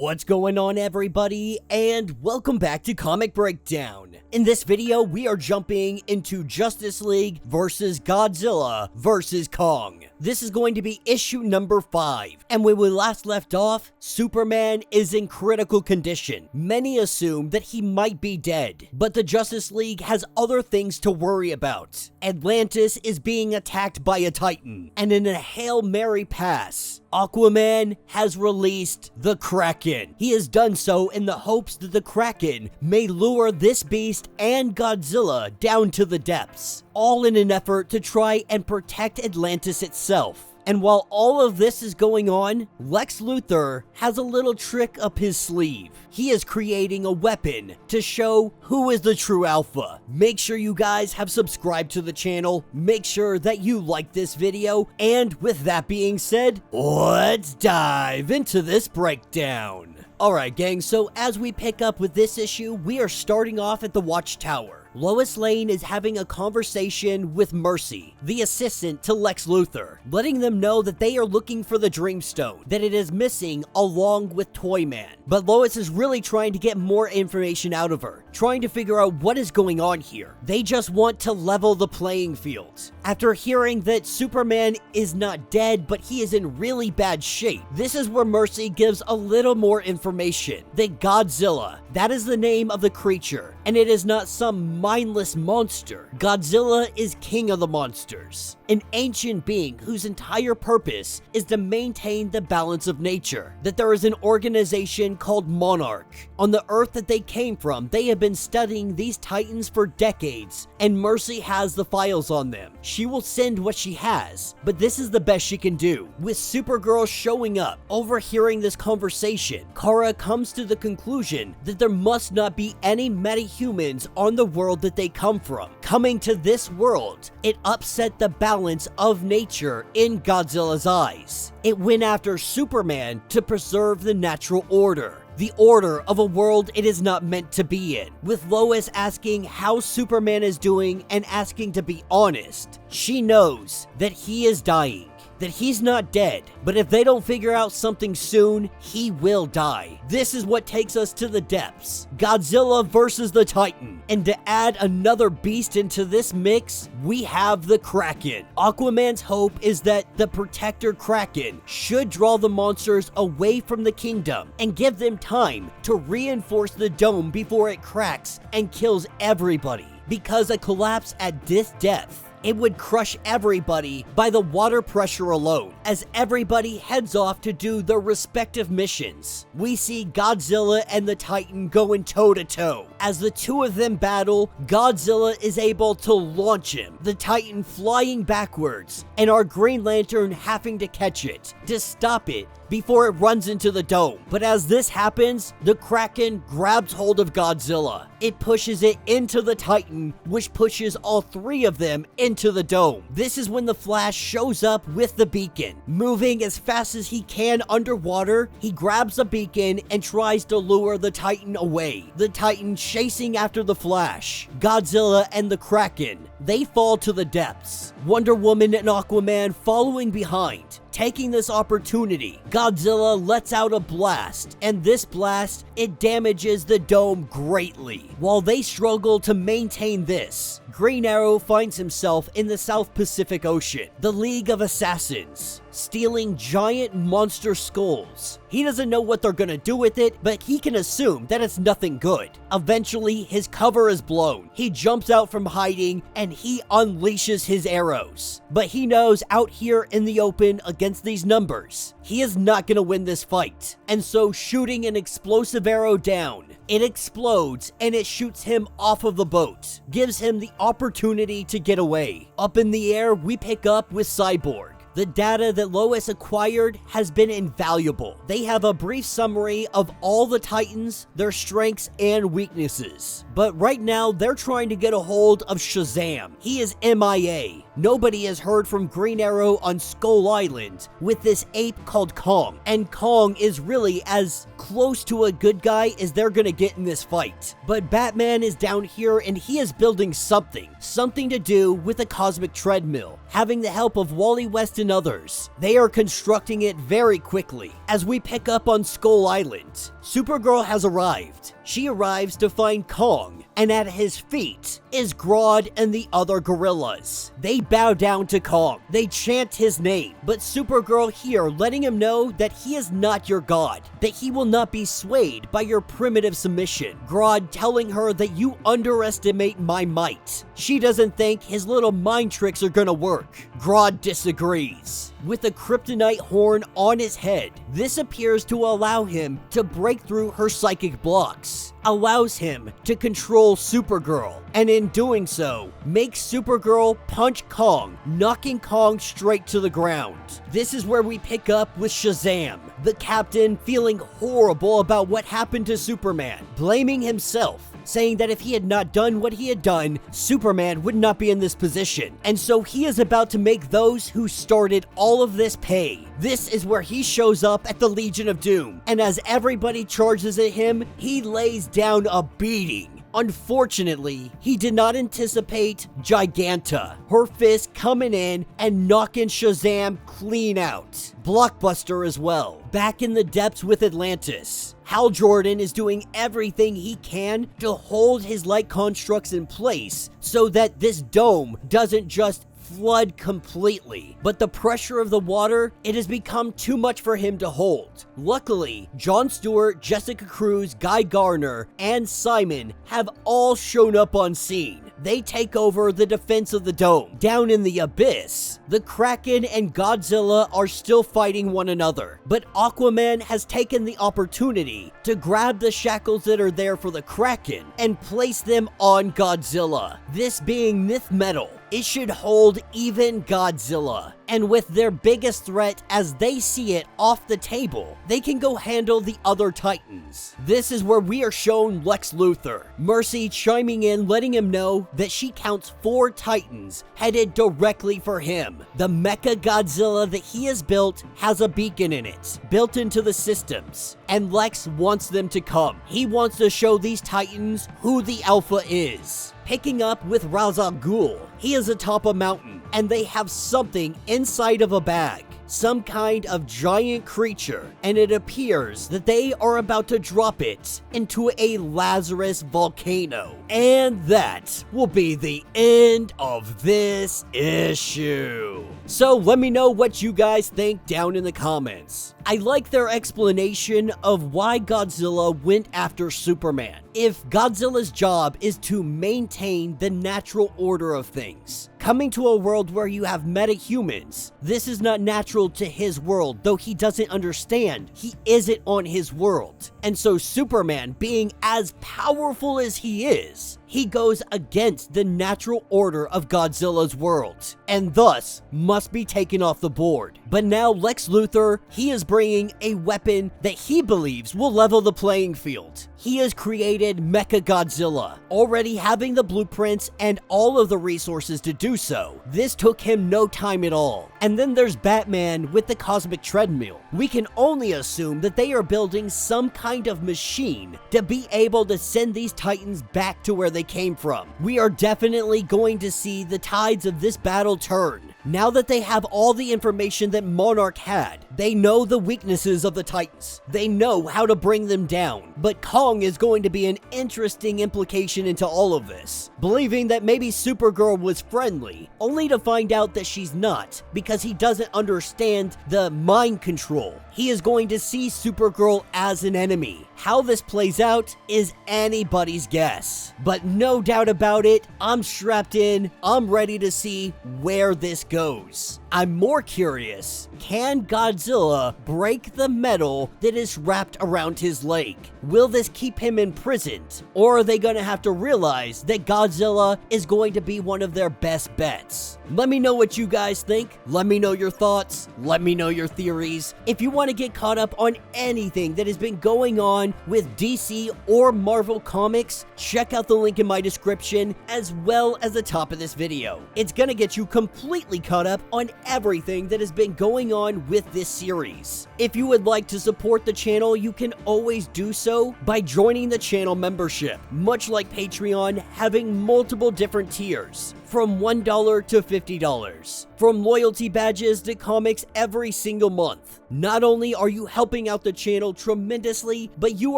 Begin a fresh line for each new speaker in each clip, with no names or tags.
What's going on, everybody, and welcome back to Comic Breakdown. In this video, we are jumping into Justice League versus Godzilla versus Kong. This is going to be issue number 5, and when we last left off, Superman is in critical condition. Many assume that he might be dead, but the Justice League has other things to worry about. Atlantis is being attacked by a Titan, and in a Hail Mary pass, Aquaman has released the Kraken. He has done so in the hopes that the Kraken may lure this beast and Godzilla down to the depths, all in an effort to try and protect Atlantis itself. And while all of this is going on, Lex Luthor has a little trick up his sleeve. He is creating a weapon to show who is the true alpha. Make sure you guys have subscribed to the channel, make sure that you like this video, and with that being said, let's dive into this breakdown. Alright gang, so as we pick up with this issue, we are starting off at the Watchtower. Lois Lane is having a conversation with Mercy, the assistant to Lex Luthor, letting them know that they are looking for the Dreamstone, that it is missing along with Toyman. But Lois is really trying to get more information out of her, trying to figure out what is going on here. They just want to level the playing field. After hearing that Superman is not dead, but he is in really bad shape, this is where Mercy gives a little more information. That Godzilla, that is the name of the creature, and it is not some mindless monster. Godzilla is king of the monsters, an ancient being whose entire purpose is to maintain the balance of nature. That there is an organization called Monarch. On the Earth that they came from, they have been studying these titans for decades, and Mercy has the files on them. She will send what she has, but this is the best she can do. With Supergirl showing up, overhearing this conversation, Kara comes to the conclusion that there must not be any metahumans on the world that they come from. Coming to this world, it upset the balance of nature in Godzilla's eyes. It went after Superman to preserve the natural order. The order of a world it is not meant to be in. With Lois asking how Superman is doing and asking to be honest, she knows that he is dying. That he's not dead, but if they don't figure out something soon, he will die. This is what takes us to the depths. Godzilla versus the Titan. And to add another beast into this mix, we have the Kraken. Aquaman's hope is that the protector Kraken should draw the monsters away from the kingdom and give them time to reinforce the dome before it cracks and kills everybody. Because a collapse at this depth, it would crush everybody by the water pressure alone, as everybody heads off to do their respective missions. We see Godzilla and the Titan going toe-to-toe. As the two of them battle, Godzilla is able to launch him, the Titan flying backwards, and our Green Lantern having to catch it, to stop it before it runs into the dome. But as this happens, the Kraken grabs hold of Godzilla. It pushes it into the Titan, which pushes all three of them into the dome. This is when the Flash shows up with the beacon. Moving as fast as he can underwater, he grabs the beacon and tries to lure the Titan away. The Titan chasing after the Flash. Godzilla and the Kraken, they fall to the depths. Wonder Woman and Aquaman following behind. Taking this opportunity, Godzilla lets out a blast, and this blast, it damages the dome greatly. While they struggle to maintain this, Green Arrow finds himself in the South Pacific Ocean, the League of Assassins, stealing giant monster skulls. He doesn't know what they're gonna do with it, but he can assume that it's nothing good. Eventually, his cover is blown. He jumps out from hiding, and he unleashes his arrows. But he knows out here in the open against these numbers, he is not gonna win this fight. And so shooting an explosive arrow down, it explodes and it shoots him off of the boat, gives him the opportunity to get away. Up in the air, we pick up with Cyborg. The data that Lois acquired has been invaluable. They have a brief summary of all the Titans, their strengths and weaknesses. But right now, they're trying to get a hold of Shazam. He is MIA. nobody has heard from Green Arrow on Skull Island with this ape called Kong, and Kong is really as close to a good guy as they're gonna get in this fight. But Batman is down here and he is building something to do with a cosmic treadmill, having the help of Wally West and others. They are constructing it very quickly. As we pick up on Skull Island, Supergirl has arrived. She arrives to find Kong, and at his feet is Grodd and the other gorillas. They bow down to Kong. They chant his name, but Supergirl here letting him know that he is not your god, that he will not be swayed by your primitive submission. Grodd telling her that you underestimate my might. She doesn't think his little mind tricks are gonna work. Grodd disagrees. With a kryptonite horn on his head, this appears to allow him to break through her psychic blocks, allows him to control Supergirl, and in doing so, makes Supergirl punch Kong, knocking Kong straight to the ground. This is where we pick up with Shazam, the captain feeling horrible about what happened to Superman, blaming himself, saying that if he had not done what he had done, Superman would not be in this position. And so he is about to make those who started all of this pay. This is where he shows up at the Legion of Doom, and as everybody charges at him, he lays down a beating. Unfortunately, he did not anticipate Giganta, her fist coming in and knocking Shazam clean out. Blockbuster as well. Back in the depths with Atlantis, Hal Jordan is doing everything he can to hold his light constructs in place so that this dome doesn't just flood completely, but the pressure of the water, it has become too much for him to hold. Luckily, Jon Stewart, Jessica Cruz, Guy Gardner, and Simon have all shown up on scene. They take over the defense of the dome. Down in the abyss, the Kraken and Godzilla are still fighting one another, but Aquaman has taken the opportunity to grab the shackles that are there for the Kraken and place them on Godzilla. This being Nith Metal, it should hold even Godzilla. And with their biggest threat as they see it off the table, they can go handle the other Titans. This is where we are shown Lex Luthor. Mercy chiming in, letting him know that she counts 4 Titans headed directly for him. The Mecha Godzilla that he has built has a beacon in it, built into the systems, and Lex wants them to come. He wants to show these Titans who the Alpha is. Picking up with Ra's al Ghul, he is atop a mountain, and they have something inside of a bag. Some kind of giant creature, and it appears that they are about to drop it into a Lazarus volcano. And that will be the end of this issue. So let me know what you guys think down in the comments. I like their explanation of why Godzilla went after Superman. If Godzilla's job is to maintain the natural order of things, coming to a world where you have metahumans, this is not natural to his world, though he doesn't understand. He isn't on his world. And so Superman, being as powerful as he is, he goes against the natural order of Godzilla's world, and thus must be taken off the board. But now Lex Luthor, he is bringing a weapon that he believes will level the playing field. He has created Mecha Godzilla, already having the blueprints and all of the resources to do so. This took him no time at all. And then there's Batman with the cosmic treadmill. We can only assume that they are building some kind of machine to be able to send these Titans back to where they came from. We are definitely going to see the tides of this battle turn. Now that they have all the information that Monarch had, they know the weaknesses of the Titans. They know how to bring them down. But Kong is going to be an interesting implication into all of this. Believing that maybe Supergirl was friendly, only to find out that she's not, because he doesn't understand the mind control. He is going to see Supergirl as an enemy. How this plays out is anybody's guess. But no doubt about it, I'm strapped in. I'm ready to see where this goes. I'm more curious, can Godzilla break the metal that is wrapped around his leg? Will this keep him imprisoned? Or are they going to have to realize that Godzilla is going to be one of their best bets? Let me know what you guys think. Let me know your thoughts. Let me know your theories. If you want to get caught up on anything that has been going on with DC or Marvel Comics, check out the link in my description as well as the top of this video. It's gonna get you completely caught up on everything that has been going on with this series. If you would like to support the channel, you can always do so by joining the channel membership, much like Patreon, having multiple different tiers, from $1 to $50, from loyalty badges to comics every single month. Not only are you helping out the channel tremendously, but you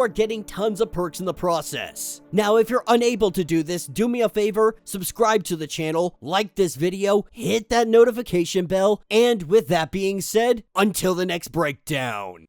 are getting tons of perks in the process. Now, if you're unable to do this, do me a favor, subscribe to the channel, like this video, hit that notification bell, and with that being said, until the next breakdown.